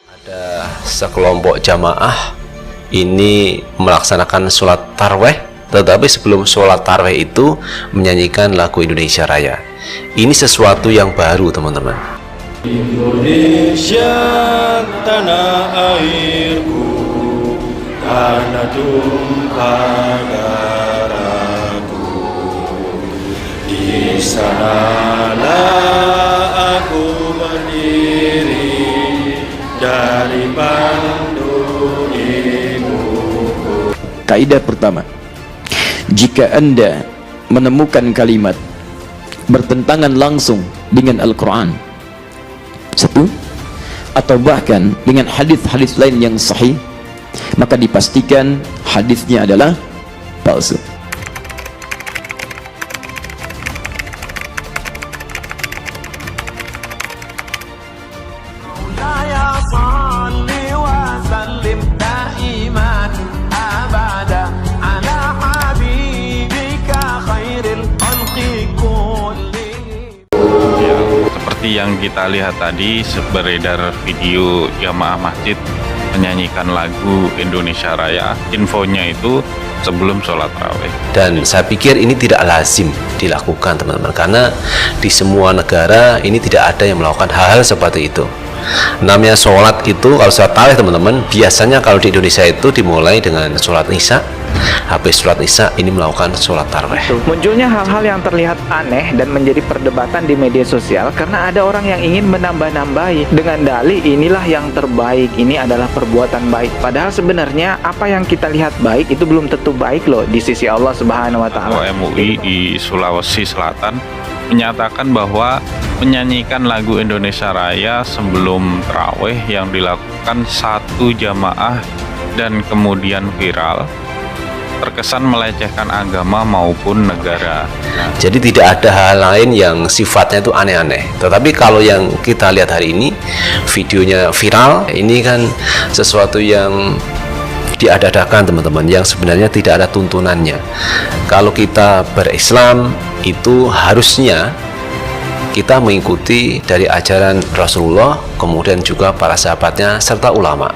Ada sekelompok jamaah ini melaksanakan sholat tarweh, tetapi sebelum sholat tarweh itu menyanyikan lagu Indonesia Raya. Ini sesuatu yang baru, teman-teman. Indonesia tanah airku, tanah tumpah darahku, di sanalah aku berdiri dari pandu ibuku. Kaidah pertama, jika Anda menemukan kalimat bertentangan langsung dengan Al-Quran, satu, atau bahkan dengan hadis-hadis lain yang sahih, maka dipastikan hadisnya adalah palsu. Yang kita lihat tadi beredar video jamaah masjid menyanyikan lagu Indonesia Raya. Infonya itu sebelum sholat tarawih. Dan saya pikir ini tidak lazim dilakukan, teman-teman, karena di semua negara ini tidak ada yang melakukan hal-hal seperti itu. Namanya sholat itu, kalau sholat tarawih, teman-teman, biasanya kalau di Indonesia itu dimulai dengan sholat isya. Habis sholat isya ini melakukan sholat tarawih. Munculnya hal-hal yang terlihat aneh dan menjadi perdebatan di media sosial karena ada orang yang ingin menambah-nambahi dengan dalih inilah yang terbaik, ini adalah perbuatan baik. Padahal sebenarnya apa yang kita lihat baik itu belum tentu baik loh di sisi Allah Subhanahu wa taala. MUI di Sulawesi Selatan menyatakan bahwa menyanyikan lagu Indonesia Raya sebelum tarawih yang dilakukan satu jamaah dan kemudian viral terkesan melecehkan agama maupun negara. Jadi tidak ada hal lain yang sifatnya itu aneh-aneh. Tetapi kalau yang kita lihat hari ini, videonya viral, ini kan sesuatu yang diadakan, teman-teman, yang sebenarnya tidak ada tuntunannya. Kalau kita berislam itu harusnya kita mengikuti dari ajaran Rasulullah, kemudian juga para sahabatnya serta ulama.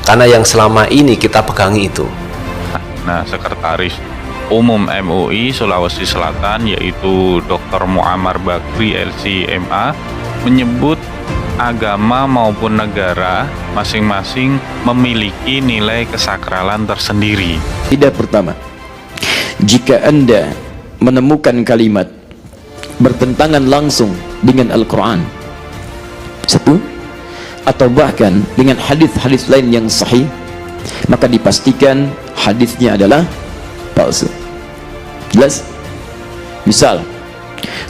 Karena yang selama ini kita pegangi itu. Nah, Sekretaris Umum MUI Sulawesi Selatan yaitu Dr. Muammar Bakri LC.MA menyebut agama maupun negara masing-masing memiliki nilai kesakralan tersendiri. Kaidah pertama, jika Anda menemukan kalimat bertentangan langsung dengan Al-Quran, satu, atau bahkan dengan hadis-hadis lain yang sahih, maka dipastikan hadisnya adalah palsu. Jelas? Misal,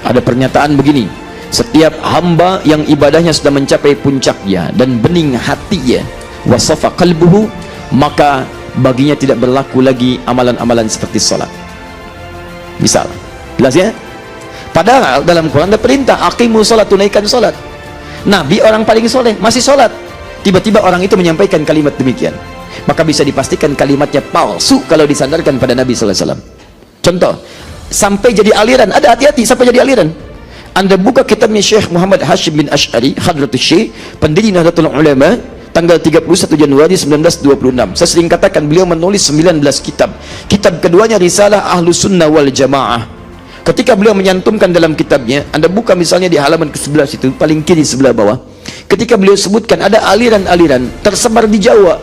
ada pernyataan begini, setiap hamba yang ibadahnya sudah mencapai puncaknya dan bening hatinya, wasafa qalbuhu, maka baginya tidak berlaku lagi amalan-amalan seperti salat. Misal, jelas ya? Padahal dalam Quran ada perintah aqimu salat, tunaikan salat. Nabi orang paling soleh masih salat. Tiba-tiba orang itu menyampaikan kalimat demikian, maka bisa dipastikan kalimatnya palsu kalau disandarkan pada Nabi sallallahu alaihi wasallam. Contoh, sampai jadi aliran, ada hati-hati sampai jadi aliran. Anda buka kitabnya Syekh Muhammad Hashim bin Ash'ari, Hadratus Syekh, pendiri Nahdlatul Ulama, tanggal 31 Januari 1926. Saya sering katakan beliau menulis 19 kitab. Kitab keduanya Risalah Ahlus Sunnah wal Jamaah. Ketika beliau menyantumkan dalam kitabnya, Anda buka misalnya di halaman ke-11 itu, paling kiri sebelah bawah. Ketika beliau sebutkan ada aliran-aliran tersebar di Jawa.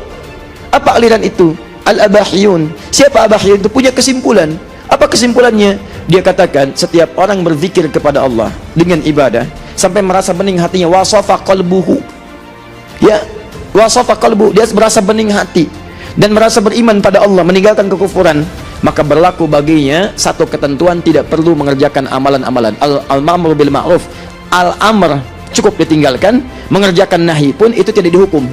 Apa aliran itu? Al-Abahiyun. Siapa Abahiyun itu? Punya kesimpulan. Apa kesimpulannya? Dia katakan setiap orang berzikir kepada Allah dengan ibadah sampai merasa bening hatinya, wasafa qalbuhu. Ya, wasafa qalbu, dia merasa bening hati dan merasa beriman pada Allah, meninggalkan kekufuran, maka berlaku baginya satu ketentuan, tidak perlu mengerjakan amalan-amalan. Al-ma'mur bil ma'ruf, al-amr cukup ditinggalkan, mengerjakan nahi pun itu tidak dihukum.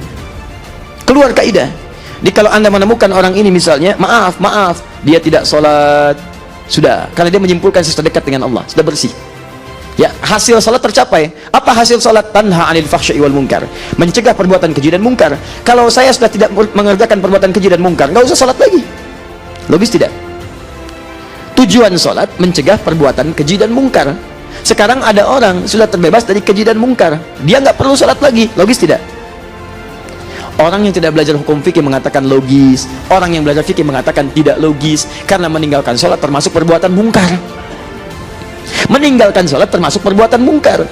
Keluar kaidah. Jadi kalau Anda menemukan orang ini misalnya, maaf, dia tidak sholat, sudah, karena dia menyimpulkan sudah dekat dengan Allah, sudah bersih. Ya, hasil sholat tercapai. Apa hasil sholat? Tanha anil fahsya'i wal munkar, mencegah perbuatan keji dan mungkar. Kalau saya sudah tidak mengerjakan perbuatan keji dan mungkar, nggak usah sholat lagi. Logis tidak? Tujuan sholat mencegah perbuatan keji dan mungkar. Sekarang ada orang sudah terbebas dari keji dan mungkar, dia nggak perlu sholat lagi. Logis tidak? Orang yang tidak belajar hukum fikih mengatakan logis, orang yang belajar fikih mengatakan tidak logis, karena meninggalkan sholat termasuk perbuatan mungkar. Meninggalkan sholat termasuk perbuatan mungkar.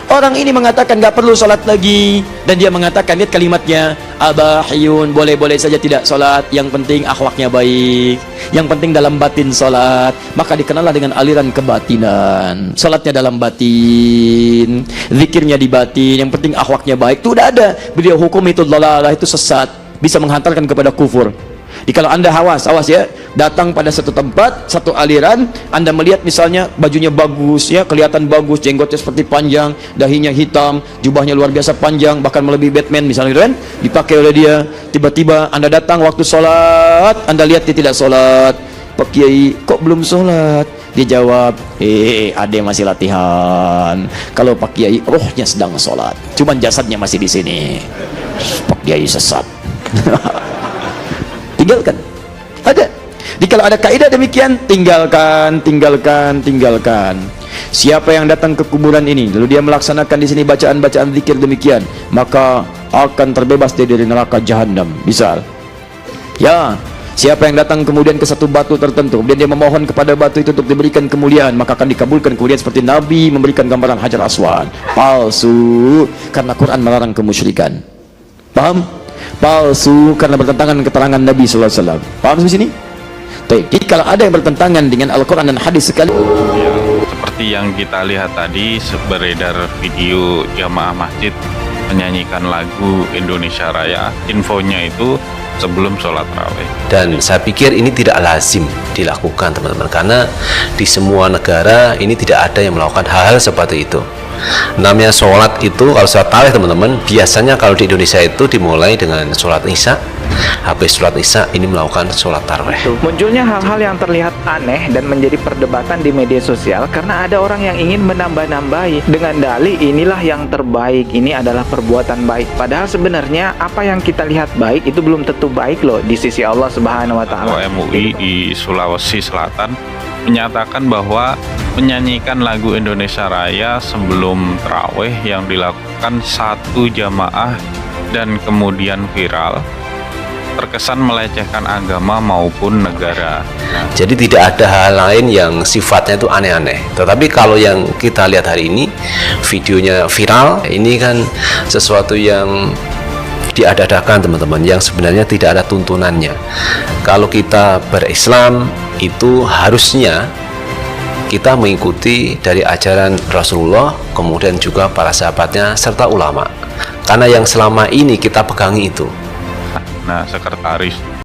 Orang ini mengatakan gak perlu sholat lagi, dan dia mengatakan, lihat kalimatnya, abahiyun, boleh-boleh saja tidak sholat, yang penting akhlaknya baik, yang penting dalam batin sholat. Maka dikenallah dengan aliran kebatinan. Sholatnya dalam batin, zikirnya di batin, yang penting akhlaknya baik. Itu udah ada. Beliau hukum itu dhalalah, itu sesat, bisa menghantarkan kepada kufur. Kalau Anda awas ya, datang pada satu tempat, satu aliran, Anda melihat misalnya bajunya bagus ya, kelihatan bagus, jenggotnya seperti panjang, dahinya hitam, jubahnya luar biasa panjang, bahkan melebihi Batman misalnya gitu kan, dipakai oleh dia. Tiba-tiba Anda datang waktu sholat, Anda lihat dia tidak sholat. Pak Kiai, kok belum sholat? Dia jawab, ade masih latihan. Kalau Pak Kiai, rohnya sedang sholat, cuman jasadnya masih di sini. Pak Kiai sesat. Tinggalkan. Ada. Kalau ada kaidah demikian, tinggalkan. Siapa yang datang ke kuburan ini lalu dia melaksanakan di sini bacaan-bacaan zikir demikian, maka akan terbebas dari neraka jahanam. Misal, ya, siapa yang datang kemudian ke satu batu tertentu, kemudian dia memohon kepada batu itu untuk diberikan kemuliaan, maka akan dikabulkan kemudian seperti Nabi memberikan gambaran Hajar Aswad. Palsu, karena Quran melarang kemusyrikan. Paham? Palsu karena bertentangan keterangan Nabi sallallahu alaihi wasallam. Paham di sini? Jadi kalau ada yang bertentangan dengan Al-Qur'an dan hadis sekali, Seperti yang kita lihat tadi, beredar video jamaah masjid menyanyikan lagu Indonesia Raya. Infonya itu sebelum sholat tarawih. Dan saya pikir ini tidak lazim dilakukan teman-teman, karena di semua negara ini tidak ada yang melakukan hal-hal seperti itu. Namanya sholat itu, kalau sholat tarawih teman-teman, biasanya kalau di Indonesia itu dimulai dengan sholat isya, habis sholat isya ini melakukan sholat tarawih. Munculnya hal-hal yang terlihat aneh dan menjadi perdebatan di media sosial karena ada orang yang ingin menambah-nambahi dengan dalih inilah yang terbaik, ini adalah perbuatan baik. Padahal sebenarnya apa yang kita lihat baik itu belum tentu baik loh di sisi Allah Subhanahu wa taala. MUI di Sulawesi Selatan menyatakan bahwa menyanyikan lagu Indonesia Raya sebelum tarawih yang dilakukan satu jamaah dan kemudian viral terkesan melecehkan agama maupun negara. Jadi tidak ada hal lain yang sifatnya itu aneh-aneh. Tetapi kalau yang kita lihat hari ini, videonya viral, ini kan sesuatu yang diadakan teman-teman, yang sebenarnya tidak ada tuntunannya. Kalau kita berislam itu harusnya kita mengikuti dari ajaran Rasulullah, kemudian juga para sahabatnya serta ulama, karena yang selama ini kita pegangi itu. Nah, sekretaris